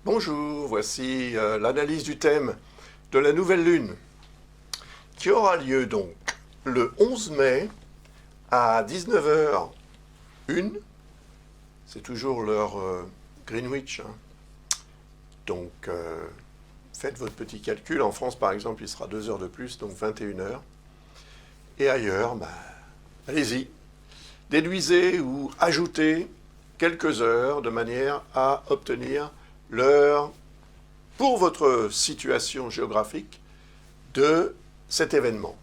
Bonjour, voici l'analyse du thème de la nouvelle lune qui aura lieu donc le 11 mai à 19h01. C'est toujours l'heure Greenwich. Donc faites votre petit calcul. En France par exemple, il sera 2 heures de plus, donc 21h. Et ailleurs, allez-y, déduisez ou ajoutez quelques heures de manière à obtenir l'heure pour votre situation géographique de cet événement,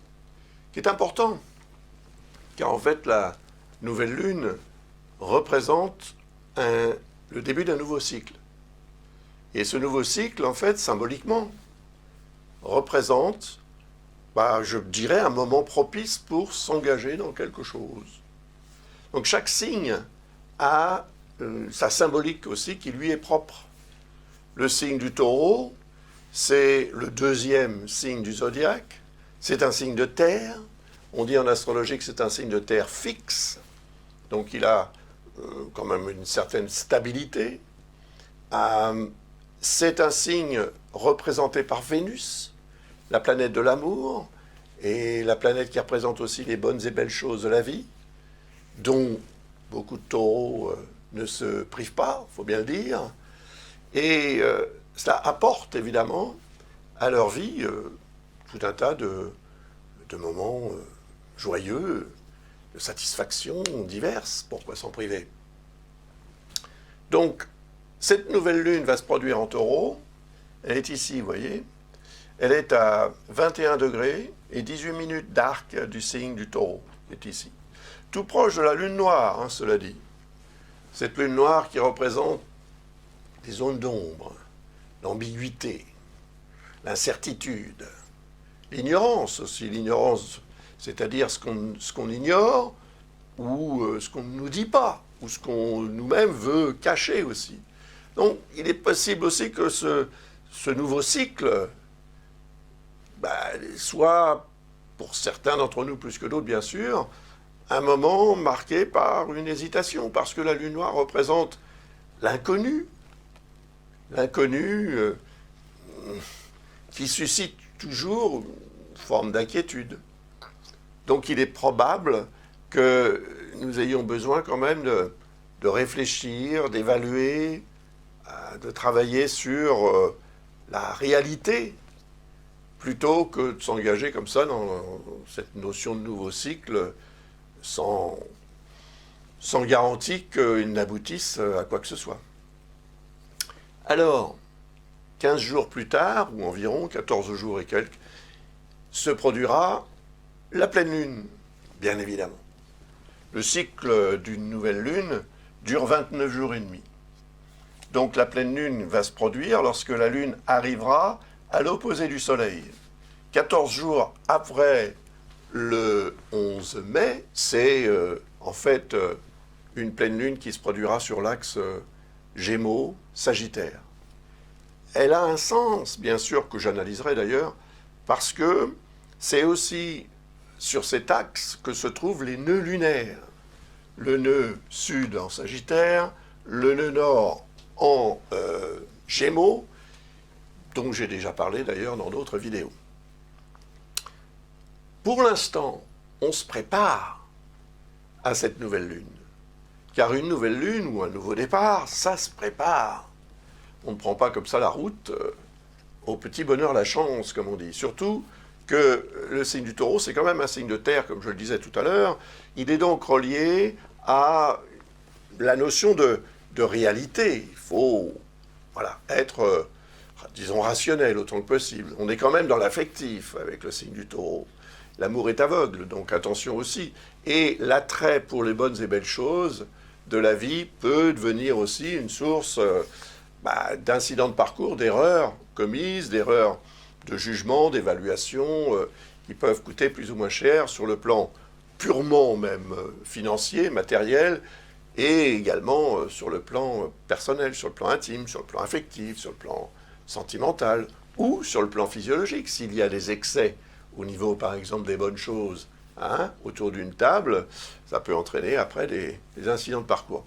qui est important, car en fait la nouvelle lune représente le début d'un nouveau cycle. Et ce nouveau cycle, en fait, symboliquement, représente, je dirais, un moment propice pour s'engager dans quelque chose. Donc chaque signe a sa symbolique aussi qui lui est propre. Le signe du Taureau, c'est le deuxième signe du zodiaque. C'est un signe de terre. On dit en astrologie que c'est un signe de terre fixe. Donc il a quand même une certaine stabilité. C'est un signe représenté par Vénus, la planète de l'amour, et la planète qui représente aussi les bonnes et belles choses de la vie, dont beaucoup de taureaux ne se privent pas, il faut bien le dire. Et cela apporte évidemment à leur vie tout un tas de moments joyeux, de satisfactions diverses, pourquoi s'en priver. Donc, cette nouvelle lune va se produire en Taureau, elle est ici, vous voyez, elle est à 21 degrés et 18 minutes d'arc du signe du Taureau, qui est ici. Tout proche de la lune noire, cela dit. Cette lune noire qui représente les zones d'ombre, l'ambiguïté, l'incertitude, l'ignorance aussi, l'ignorance, c'est-à-dire ce qu'on ignore ou ce qu'on ne nous dit pas, ou ce qu'on nous-mêmes veut cacher aussi. Donc il est possible aussi que ce nouveau cycle soit, pour certains d'entre nous plus que d'autres bien sûr, un moment marqué par une hésitation, parce que la lune noire représente l'inconnu, qui suscite toujours une forme d'inquiétude. Donc il est probable que nous ayons besoin quand même de réfléchir, d'évaluer, de travailler sur la réalité, plutôt que de s'engager comme ça dans cette notion de nouveau cycle sans garantie qu'il n'aboutisse à quoi que ce soit. Alors, 15 jours plus tard, ou environ 14 jours et quelques, se produira la pleine lune, bien évidemment. Le cycle d'une nouvelle lune dure 29 jours et demi. Donc la pleine lune va se produire lorsque la lune arrivera à l'opposé du soleil. 14 jours après le 11 mai, c'est en fait une pleine lune qui se produira sur l'axe Gémeaux-Sagittaire. Elle a un sens, bien sûr, que j'analyserai d'ailleurs, parce que c'est aussi sur cet axe que se trouvent les nœuds lunaires. Le nœud sud en Sagittaire, le nœud nord en Gémeaux, dont j'ai déjà parlé d'ailleurs dans d'autres vidéos. Pour l'instant, on se prépare à cette nouvelle lune. Car une nouvelle lune ou un nouveau départ, ça se prépare. On ne prend pas comme ça la route au petit bonheur la chance, comme on dit. Surtout que le signe du Taureau, c'est quand même un signe de terre, comme je le disais tout à l'heure. Il est donc relié à la notion de réalité. Il faut être, disons, rationnel autant que possible. On est quand même dans l'affectif avec le signe du Taureau. L'amour est aveugle, donc attention aussi. Et l'attrait pour les bonnes et belles choses de la vie peut devenir aussi une source d'incidents de parcours, d'erreurs commises, d'erreurs de jugement, d'évaluation, qui peuvent coûter plus ou moins cher sur le plan purement même financier, matériel, et également sur le plan personnel, sur le plan intime, sur le plan affectif, sur le plan sentimental, ou sur le plan physiologique, s'il y a des excès au niveau, par exemple, des bonnes choses, autour d'une table, ça peut entraîner après des incidents de parcours.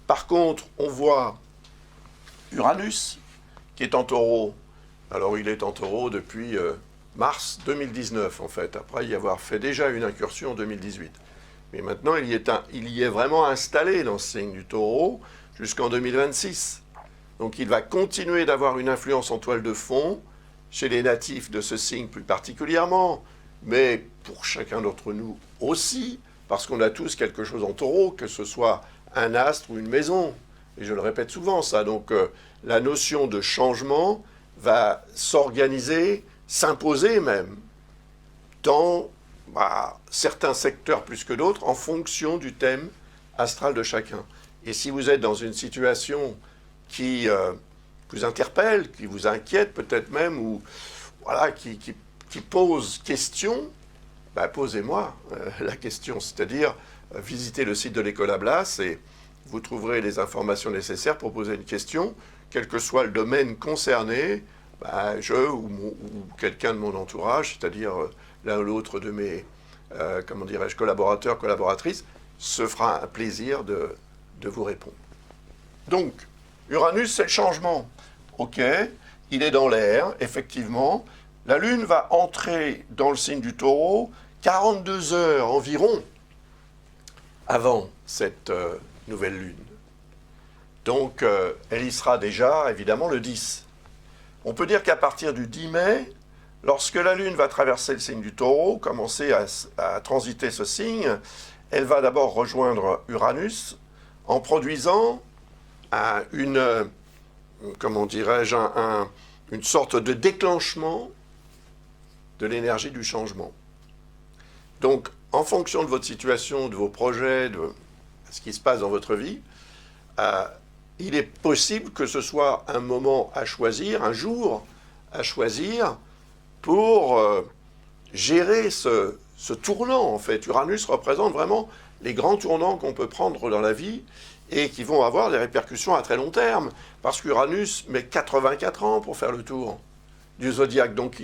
Par contre, on voit Uranus, qui est en taureau. Alors, il est en taureau depuis mars 2019, en fait, après y avoir fait déjà une incursion en 2018. Mais maintenant, il y est vraiment installé dans ce signe du taureau jusqu'en 2026. Donc, il va continuer d'avoir une influence en toile de fond, chez les natifs de ce signe plus particulièrement, mais pour chacun d'entre nous aussi, parce qu'on a tous quelque chose en taureau, que ce soit un astre ou une maison. Et je le répète souvent, ça. Donc, la notion de changement va s'organiser, s'imposer même, dans certains secteurs plus que d'autres, en fonction du thème astral de chacun. Et si vous êtes dans une situation qui vous interpelle, qui vous inquiète peut-être même, ou voilà, qui pose question, posez-moi la question, c'est-à-dire visitez le site de l'École Ablas et vous trouverez les informations nécessaires pour poser une question, quel que soit le domaine concerné, ou quelqu'un de mon entourage, c'est-à-dire l'un ou l'autre de mes collaborateurs, collaboratrices, se fera un plaisir de vous répondre. Donc, Uranus, c'est le changement. Ok, il est dans l'air, effectivement. La Lune va entrer dans le signe du Taureau 42 heures environ avant cette nouvelle Lune. Donc, elle y sera déjà, évidemment, le 10. On peut dire qu'à partir du 10 mai, lorsque la Lune va traverser le signe du Taureau, commencer à transiter ce signe, elle va d'abord rejoindre Uranus en produisant une sorte de déclenchement de l'énergie du changement. Donc, en fonction de votre situation, de vos projets, de ce qui se passe dans votre vie, il est possible que ce soit un moment à choisir, un jour à choisir pour gérer ce tournant, en fait. Uranus représente vraiment les grands tournants qu'on peut prendre dans la vie et qui vont avoir des répercussions à très long terme, parce qu'Uranus met 84 ans pour faire le tour du zodiaque, donc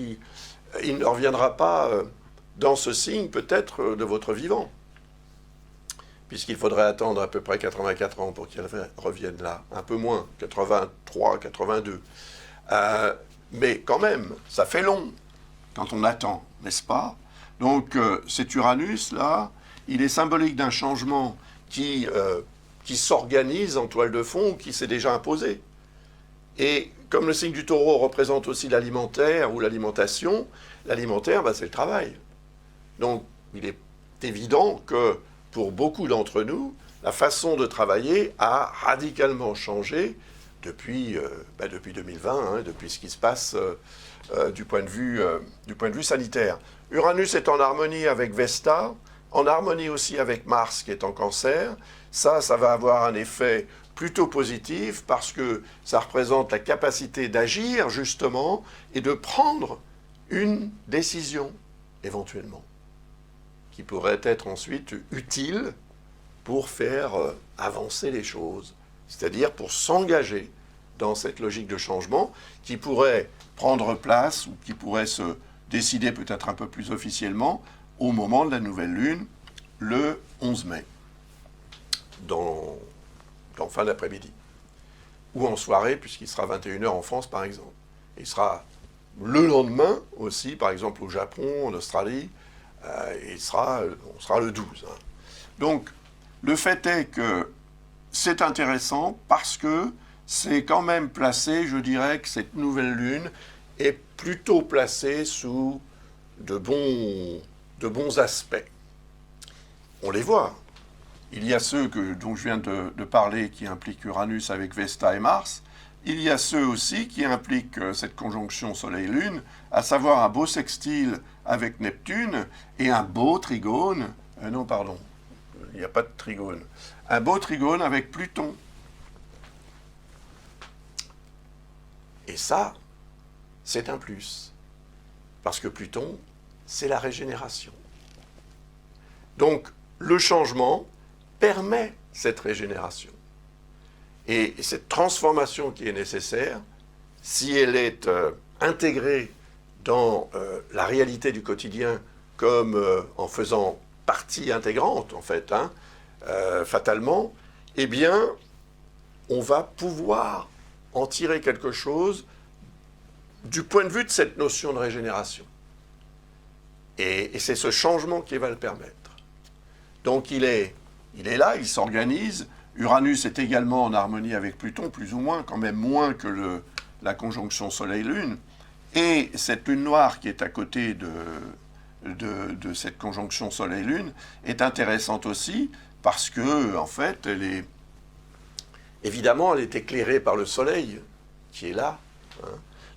il ne reviendra pas dans ce signe peut-être de votre vivant, puisqu'il faudrait attendre à peu près 84 ans pour qu'il revienne là, un peu moins, 83, 82. Mais quand même, ça fait long quand on attend, n'est-ce pas? Donc cet Uranus-là, il est symbolique d'un changement qui s'organise en toile de fond, qui s'est déjà imposé. Et comme le signe du Taureau représente aussi l'alimentaire ou l'alimentation, l'alimentaire, c'est le travail. Donc, il est évident que pour beaucoup d'entre nous, la façon de travailler a radicalement changé depuis 2020, depuis ce qui se passe du point de vue sanitaire. Uranus est en harmonie avec Vesta, en harmonie aussi avec Mars qui est en Cancer. Ça va avoir un effet plutôt positif parce que ça représente la capacité d'agir justement et de prendre une décision éventuellement qui pourrait être ensuite utile pour faire avancer les choses, c'est-à-dire pour s'engager dans cette logique de changement qui pourrait prendre place ou qui pourrait se décider peut-être un peu plus officiellement au moment de la nouvelle lune, le 11 mai, dans fin d'après-midi, ou en soirée, puisqu'il sera 21h en France, par exemple. Il sera le lendemain aussi, par exemple au Japon, en Australie, on sera le 12. Donc, le fait est que c'est intéressant parce que c'est quand même placé, je dirais que cette nouvelle lune est plutôt placée sous de bons aspects. On les voit. Il y a ceux dont je viens de parler qui impliquent Uranus avec Vesta et Mars. Il y a ceux aussi qui impliquent cette conjonction Soleil-Lune, à savoir un beau sextile avec Neptune et un beau trigone. Non, pardon, il n'y a pas de trigone. Un beau trigone avec Pluton. Et ça, c'est un plus. Parce que Pluton, c'est la régénération. Donc, le changement permet cette régénération. Et cette transformation qui est nécessaire, si elle est intégrée dans la réalité du quotidien comme en faisant partie intégrante, en fait, fatalement, eh bien, on va pouvoir en tirer quelque chose du point de vue de cette notion de régénération. Et c'est ce changement qui va le permettre. Donc il est là, il s'organise. Uranus est également en harmonie avec Pluton, plus ou moins, quand même moins que la conjonction Soleil-Lune. Et cette lune noire qui est à côté de cette conjonction Soleil-Lune est intéressante aussi parce que, en fait, évidemment, elle est éclairée par le Soleil qui est là.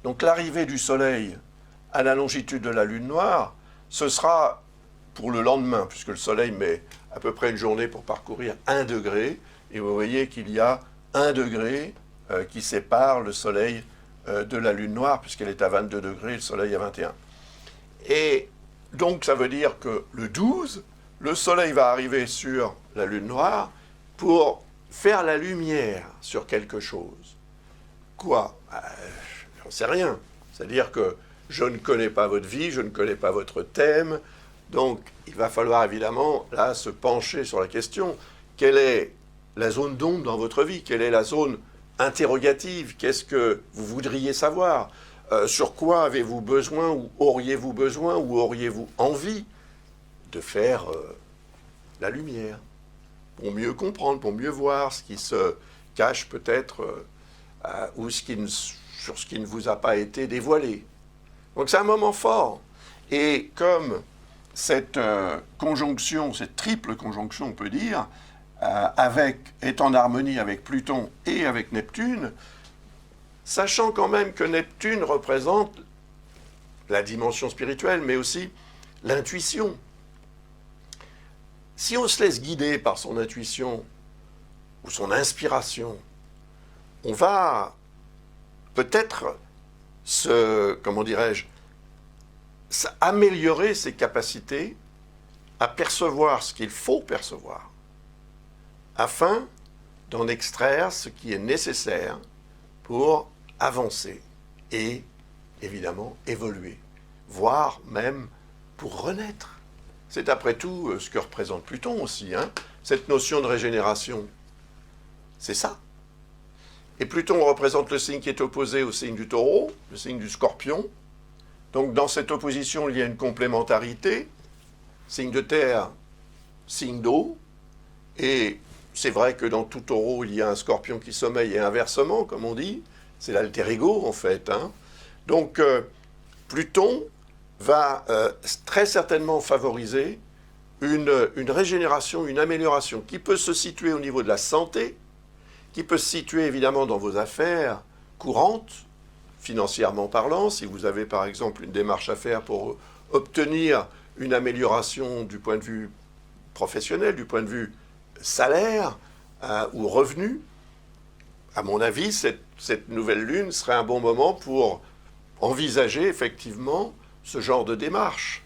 Donc l'arrivée du Soleil à la longitude de la lune noire, ce sera pour le lendemain, puisque le Soleil met à peu près une journée pour parcourir 1 degré, et vous voyez qu'il y a 1 degré qui sépare le Soleil de la lune noire, puisqu'elle est à 22 degrés, le Soleil à 21. Et donc ça veut dire que le 12, le Soleil va arriver sur la lune noire pour faire la lumière sur quelque chose. Quoi ? J'en sais rien. C'est-à-dire que je ne connais pas votre vie, je ne connais pas votre thème, donc il va falloir évidemment là se pencher sur la question. Quelle est la zone d'ombre dans votre vie ? Quelle est la zone interrogative ? Qu'est-ce que vous voudriez savoir ? Sur quoi avez-vous besoin ou auriez-vous envie de faire la lumière ? Pour mieux comprendre, pour mieux voir ce qui se cache peut-être ou sur ce qui ne vous a pas été dévoilé. Donc c'est un moment fort. Et comme cette conjonction, cette triple conjonction, on peut dire, est en harmonie avec Pluton et avec Neptune, sachant quand même que Neptune représente la dimension spirituelle, mais aussi l'intuition. Si on se laisse guider par son intuition ou son inspiration, on va peut-être améliorer ses capacités à percevoir ce qu'il faut percevoir, afin d'en extraire ce qui est nécessaire pour avancer et, évidemment, évoluer, voire même pour renaître. C'est après tout ce que représente Pluton aussi, cette notion de régénération. C'est ça. Et Pluton représente le signe qui est opposé au signe du Taureau, le signe du Scorpion. Donc dans cette opposition, il y a une complémentarité. Signe de terre, signe d'eau. Et c'est vrai que dans tout Taureau, il y a un Scorpion qui sommeille et inversement, comme on dit. C'est l'alter ego, en fait. Donc Pluton va très certainement favoriser une régénération, une amélioration qui peut se situer au niveau de la santé, qui peut se situer évidemment dans vos affaires courantes, financièrement parlant, si vous avez par exemple une démarche à faire pour obtenir une amélioration du point de vue professionnel, du point de vue salaire ou revenu. À mon avis, cette nouvelle lune serait un bon moment pour envisager effectivement ce genre de démarche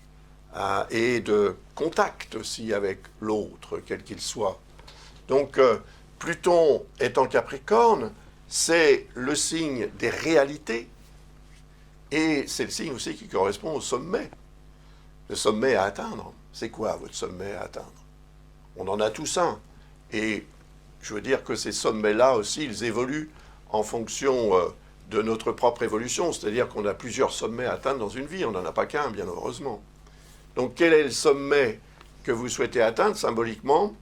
et de contact aussi avec l'autre, quel qu'il soit. Donc, Pluton est en Capricorne, c'est le signe des réalités et c'est le signe aussi qui correspond au sommet. Le sommet à atteindre, c'est quoi votre sommet à atteindre ? On en a tous un. Et je veux dire que ces sommets-là aussi, ils évoluent en fonction de notre propre évolution. C'est-à-dire qu'on a plusieurs sommets à atteindre dans une vie. On n'en a pas qu'un, bien heureusement. Donc quel est le sommet que vous souhaitez atteindre symboliquement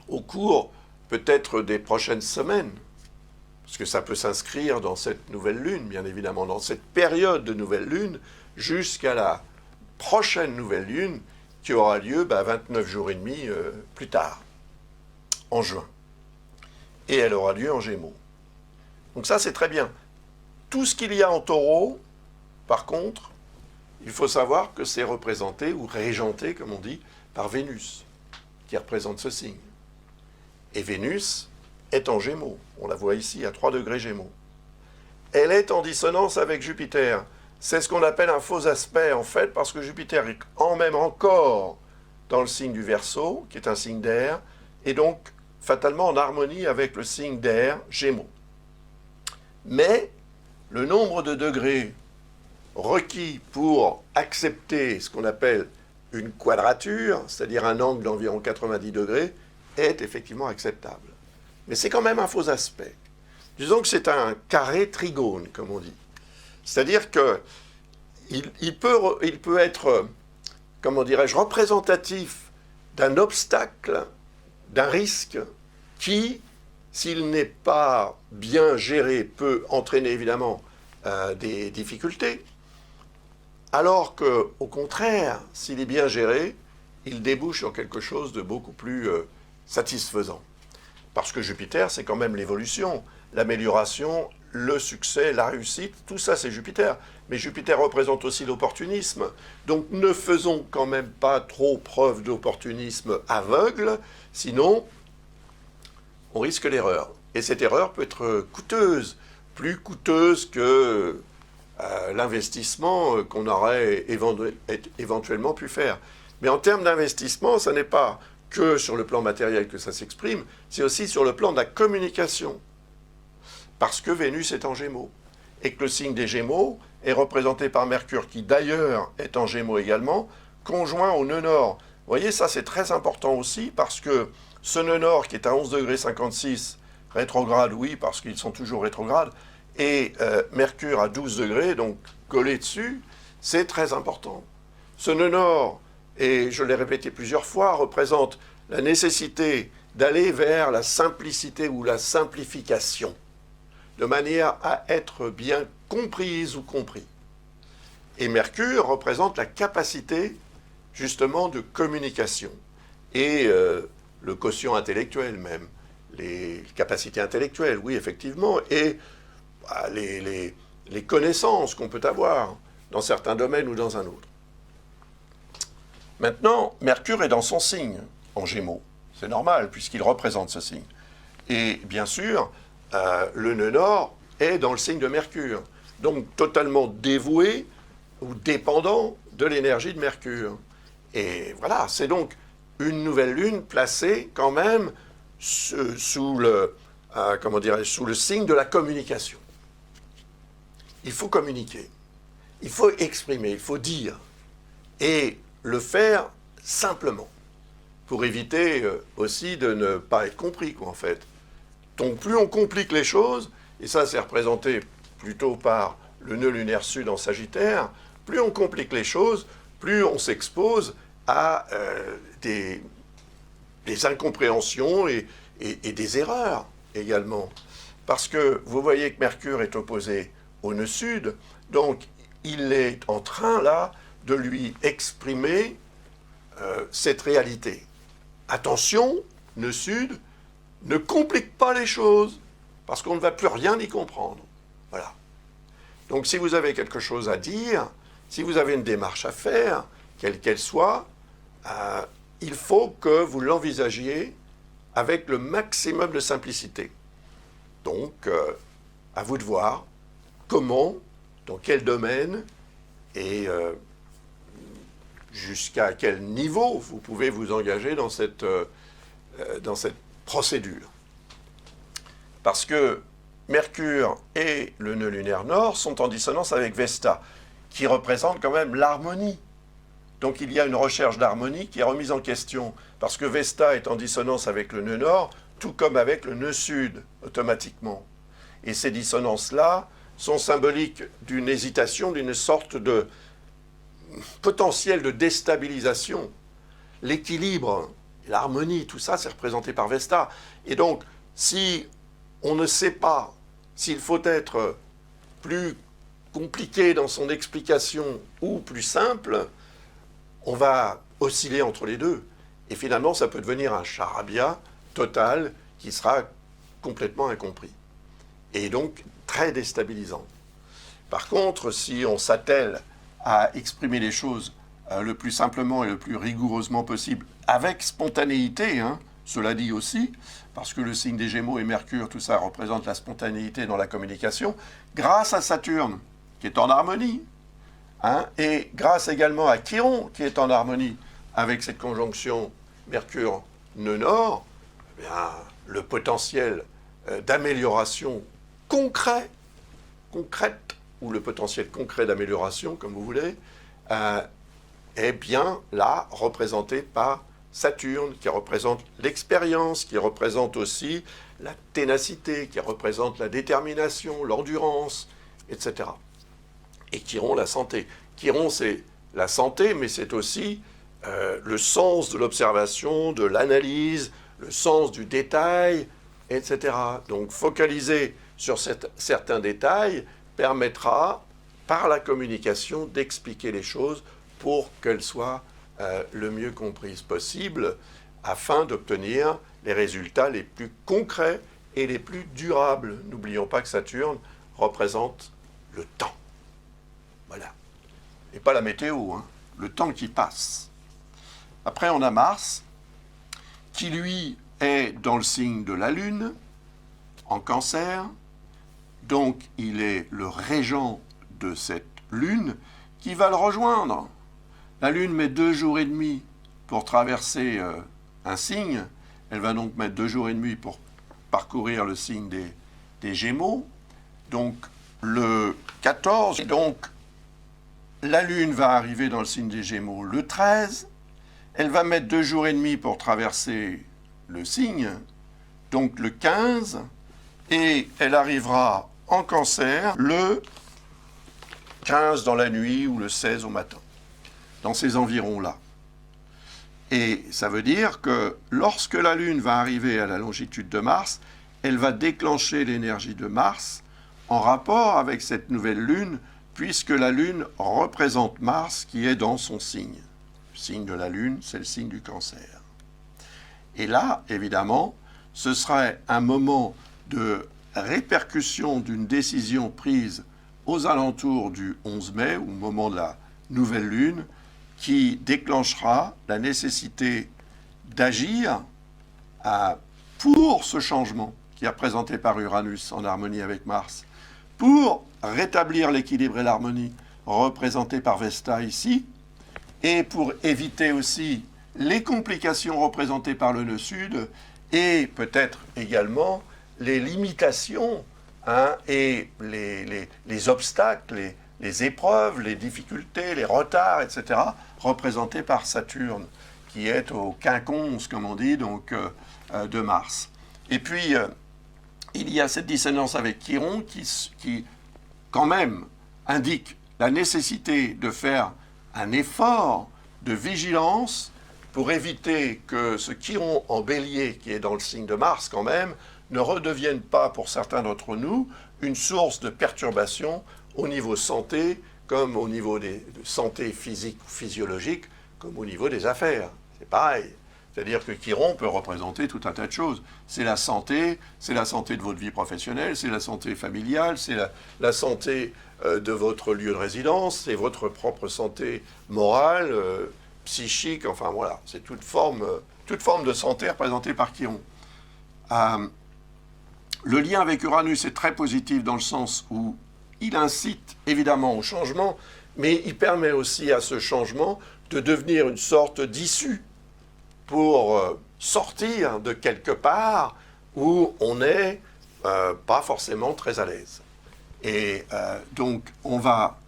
au cours peut-être des prochaines semaines ? Parce que ça peut s'inscrire dans cette nouvelle lune, bien évidemment, dans cette période de nouvelle lune, jusqu'à la prochaine nouvelle lune qui aura lieu 29 jours et demi plus tard, en juin. Et elle aura lieu en Gémeaux. Donc ça, c'est très bien. Tout ce qu'il y a en Taureau, par contre, il faut savoir que c'est représenté ou régenté, comme on dit, par Vénus, qui représente ce signe. Et Vénus est en Gémeaux. On la voit ici à 3 degrés Gémeaux. Elle est en dissonance avec Jupiter. C'est ce qu'on appelle un faux aspect, en fait, parce que Jupiter est même encore dans le signe du Verseau, qui est un signe d'air, est donc fatalement en harmonie avec le signe d'air Gémeaux. Mais le nombre de degrés requis pour accepter ce qu'on appelle une quadrature, c'est-à-dire un angle d'environ 90 degrés, est effectivement acceptable. Mais c'est quand même un faux aspect. Disons que c'est un carré trigone, comme on dit. C'est-à-dire qu'il peut être, comment dirais-je, représentatif d'un obstacle, d'un risque qui, s'il n'est pas bien géré, peut entraîner évidemment des difficultés, alors qu'au contraire, s'il est bien géré, il débouche sur quelque chose de beaucoup plus satisfaisant. Parce que Jupiter, c'est quand même l'évolution, l'amélioration, le succès, la réussite, tout ça c'est Jupiter. Mais Jupiter représente aussi l'opportunisme. Donc ne faisons quand même pas trop preuve d'opportunisme aveugle, sinon on risque l'erreur. Et cette erreur peut être coûteuse, plus coûteuse que l'investissement qu'on aurait éventuellement pu faire. Mais en termes d'investissement, ce n'est pas que sur le plan matériel que ça s'exprime, c'est aussi sur le plan de la communication. Parce que Vénus est en Gémeaux. Et que le signe des Gémeaux est représenté par Mercure, qui d'ailleurs est en Gémeaux également, conjoint au nœud nord. Vous voyez, ça c'est très important aussi, parce que ce nœud nord qui est à 11 degrés 56, rétrograde, oui, parce qu'ils sont toujours rétrogrades, et Mercure à 12 degrés, donc collé dessus, c'est très important. Ce nœud nord, et je l'ai répété plusieurs fois, représente la nécessité d'aller vers la simplicité ou la simplification, de manière à être bien comprise ou compris. Et Mercure représente la capacité, justement, de communication, et le quotient intellectuel même, les capacités intellectuelles, oui, effectivement, et les connaissances qu'on peut avoir dans certains domaines ou dans un autre. Maintenant, Mercure est dans son signe, en Gémeaux. C'est normal, puisqu'il représente ce signe. Et bien sûr, le nœud nord est dans le signe de Mercure. Donc totalement dévoué ou dépendant de l'énergie de Mercure. Et voilà, c'est donc une nouvelle lune placée quand même sous le signe de la communication. Il faut communiquer, il faut exprimer, il faut dire. Et le faire simplement, pour éviter aussi de ne pas être compris, quoi, en fait. Donc plus on complique les choses, et ça c'est représenté plutôt par le nœud lunaire sud en Sagittaire, plus on complique les choses, plus on s'expose à des incompréhensions et des erreurs également. Parce que vous voyez que Mercure est opposé au nœud sud, donc il est en train là de lui exprimer cette réalité. Attention, nœud sud, ne complique pas les choses, parce qu'on ne va plus rien y comprendre. Voilà. Donc si vous avez quelque chose à dire, si vous avez une démarche à faire, quelle qu'elle soit, il faut que vous l'envisagiez avec le maximum de simplicité. Donc, à vous de voir comment, dans quel domaine et jusqu'à quel niveau vous pouvez vous engager dans cette procédure. Parce que Mercure et le nœud lunaire nord sont en dissonance avec Vesta, qui représente quand même l'harmonie. Donc il y a une recherche d'harmonie qui est remise en question, parce que Vesta est en dissonance avec le nœud nord, tout comme avec le nœud sud, automatiquement. Et ces dissonances-là sont symboliques d'une hésitation, d'une sorte de potentiel de déstabilisation. L'équilibre, l'harmonie, tout ça, c'est représenté par Vesta. Et donc, si on ne sait pas s'il faut être plus compliqué dans son explication ou plus simple, on va osciller entre les deux. Et finalement, ça peut devenir un charabia total qui sera complètement incompris. Et donc, très déstabilisant. Par contre, si on s'attelle à exprimer les choses le plus simplement et le plus rigoureusement possible, avec spontanéité, cela dit aussi, parce que le signe des Gémeaux et Mercure, tout ça représente la spontanéité dans la communication, grâce à Saturne, qui est en harmonie, et grâce également à Chiron, qui est en harmonie avec cette conjonction Mercure-nœud nord, bien, le potentiel d'amélioration concrète, ou le potentiel concret d'amélioration, comme vous voulez, est bien là représenté par Saturne, qui représente l'expérience, qui représente aussi la ténacité, qui représente la détermination, l'endurance, etc. Et Chiron, la santé. Chiron, c'est la santé, mais c'est aussi le sens de l'observation, de l'analyse, le sens du détail, etc. Donc focaliser sur certains détails permettra, par la communication, d'expliquer les choses pour qu'elles soient le mieux comprises possible, afin d'obtenir les résultats les plus concrets et les plus durables. N'oublions pas que Saturne représente le temps. Voilà. Et pas la météo, hein, le temps qui passe. Après, on a Mars, qui lui est dans le signe de la Lune, en Cancer. Donc, il est le régent de cette Lune qui va le rejoindre. La Lune met 2 jours et demi pour traverser un signe. Elle va donc mettre 2 jours et demi pour parcourir le signe des Gémeaux. Donc, le 14, donc, la Lune va arriver dans le signe des Gémeaux le 13. Elle va mettre 2 jours et demi pour traverser le signe, donc le 15. Et elle arrivera en Cancer le 15 dans la nuit ou le 16 au matin, dans ces environs-là. Et ça veut dire que lorsque la Lune va arriver à la longitude de Mars, elle va déclencher l'énergie de Mars en rapport avec cette nouvelle Lune, puisque la Lune représente Mars qui est dans son signe. Le signe de la Lune, c'est le signe du Cancer. Et là, évidemment, ce serait un moment de répercussion d'une décision prise aux alentours du 11 mai, au moment de la nouvelle Lune, qui déclenchera la nécessité d'agir pour ce changement qui est représenté par Uranus en harmonie avec Mars, pour rétablir l'équilibre et l'harmonie représentés par Vesta ici, et pour éviter aussi les complications représentées par le nœud sud, et peut-être également les limitations et les obstacles, les épreuves, les difficultés, les retards, etc., représentés par Saturne, qui est au quinconce, comme on dit, donc de Mars. Et puis, il y a cette dissonance avec Chiron qui, quand même, indique la nécessité de faire un effort de vigilance pour éviter que ce Chiron en bélier, qui est dans le signe de Mars quand même, ne redevienne pas, pour certains d'entre nous, une source de perturbation au niveau santé, comme au niveau de santé physique ou physiologique, comme au niveau des affaires. C'est pareil. C'est-à-dire que Chiron peut représenter tout un tas de choses. C'est la santé de votre vie professionnelle, c'est la santé familiale, c'est la santé de votre lieu de résidence, c'est votre propre santé morale, psychique, enfin voilà, c'est toute forme de santé représentée par Chiron. Le lien avec Uranus est très positif dans le sens où il incite évidemment au changement, mais il permet aussi à ce changement de devenir une sorte d'issue pour sortir de quelque part où on n'est pas forcément très à l'aise. Et donc on va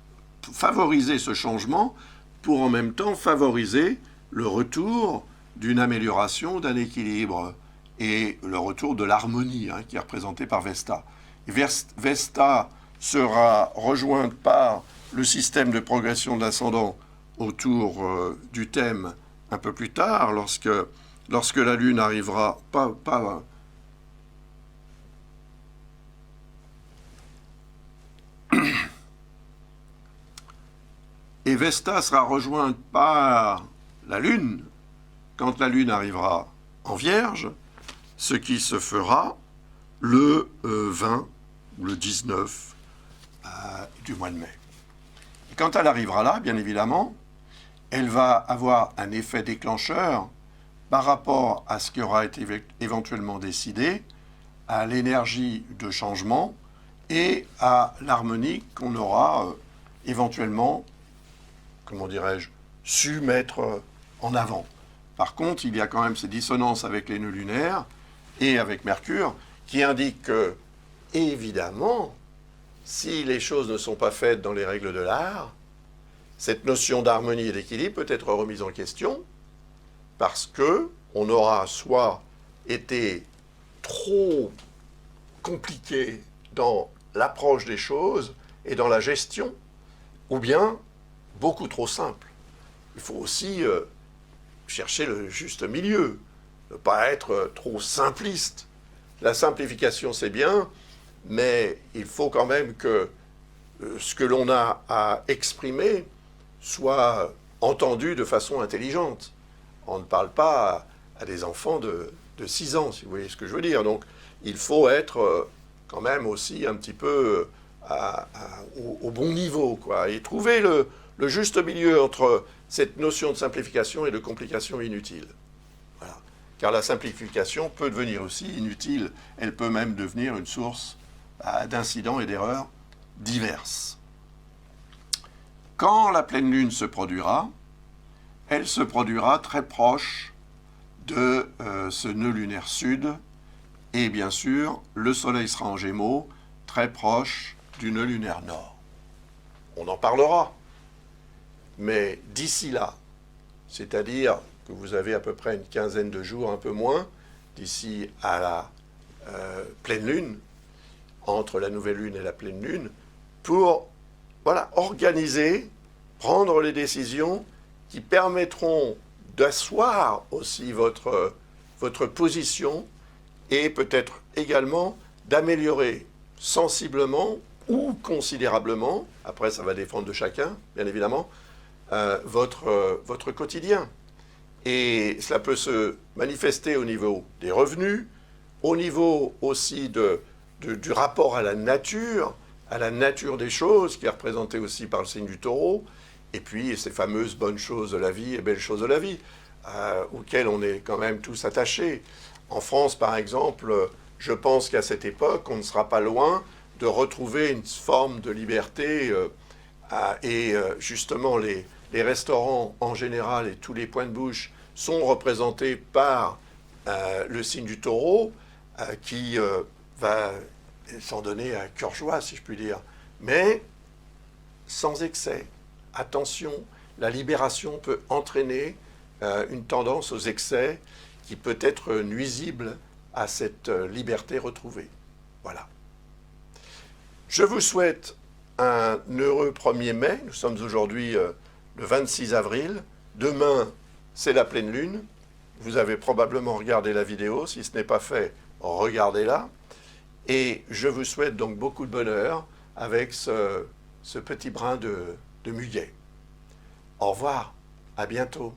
favoriser ce changement pour en même temps favoriser le retour d'une amélioration, d'un équilibre et le retour de l'harmonie qui est représentée par Vesta. Vesta sera rejointe par le système de progression de l'ascendant autour du thème un peu plus tard, lorsque la Lune arrivera, et Vesta sera rejointe par la Lune quand la Lune arrivera en Vierge, ce qui se fera le 20 ou le 19 du mois de mai. Et quand elle arrivera là, bien évidemment, elle va avoir un effet déclencheur par rapport à ce qui aura été éventuellement décidé, à l'énergie de changement et à l'harmonie qu'on aura éventuellement, comment dirais-je, su mettre en avant. Par contre, il y a quand même ces dissonances avec les nœuds lunaires et avec Mercure, qui indique que, évidemment, si les choses ne sont pas faites dans les règles de l'art, cette notion d'harmonie et d'équilibre peut être remise en question parce que on aura soit été trop compliqué dans l'approche des choses et dans la gestion, ou bien beaucoup trop simple. Il faut aussi chercher le juste milieu, ne pas être trop simpliste. La simplification, c'est bien, mais il faut quand même que ce que l'on a à exprimer soit entendu de façon intelligente. On ne parle pas à des enfants de 6 ans, si vous voyez ce que je veux dire. Donc, il faut être quand même aussi un petit peu au bon niveau, quoi, et trouver le juste milieu entre cette notion de simplification et de complication inutile. Voilà. Car la simplification peut devenir aussi inutile, elle peut même devenir une source d'incidents et d'erreurs diverses. Quand la pleine lune se produira, elle se produira très proche de ce nœud lunaire sud, et bien sûr, le soleil sera en Gémeaux, très proche du nœud lunaire nord. On en parlera, mais d'ici là, c'est-à-dire que vous avez à peu près une quinzaine de jours, un peu moins, d'ici à la pleine lune, entre la nouvelle lune et la pleine lune, pour organiser, prendre les décisions qui permettront d'asseoir aussi votre position et peut-être également d'améliorer sensiblement ou considérablement, après ça va dépendre de chacun, bien évidemment, votre quotidien. Et cela peut se manifester au niveau des revenus, au niveau aussi du rapport à la nature des choses, qui est représentée aussi par le signe du Taureau, et puis ces fameuses bonnes choses de la vie et belles choses de la vie, auxquelles on est quand même tous attachés. En France, par exemple, je pense qu'à cette époque, on ne sera pas loin de retrouver une forme de liberté, et justement les restaurants en général et tous les points de bouche sont représentés par le signe du Taureau, qui va s'en donner à cœur joie, si je puis dire, mais sans excès. Attention, la libération peut entraîner une tendance aux excès qui peut être nuisible à cette liberté retrouvée. Voilà. Je vous souhaite un heureux 1er mai. Nous sommes aujourd'hui le 26 avril. Demain, c'est la pleine lune. Vous avez probablement regardé la vidéo. Si ce n'est pas fait, regardez-la. Et je vous souhaite donc beaucoup de bonheur avec ce petit brin de muguet. Au revoir, à bientôt.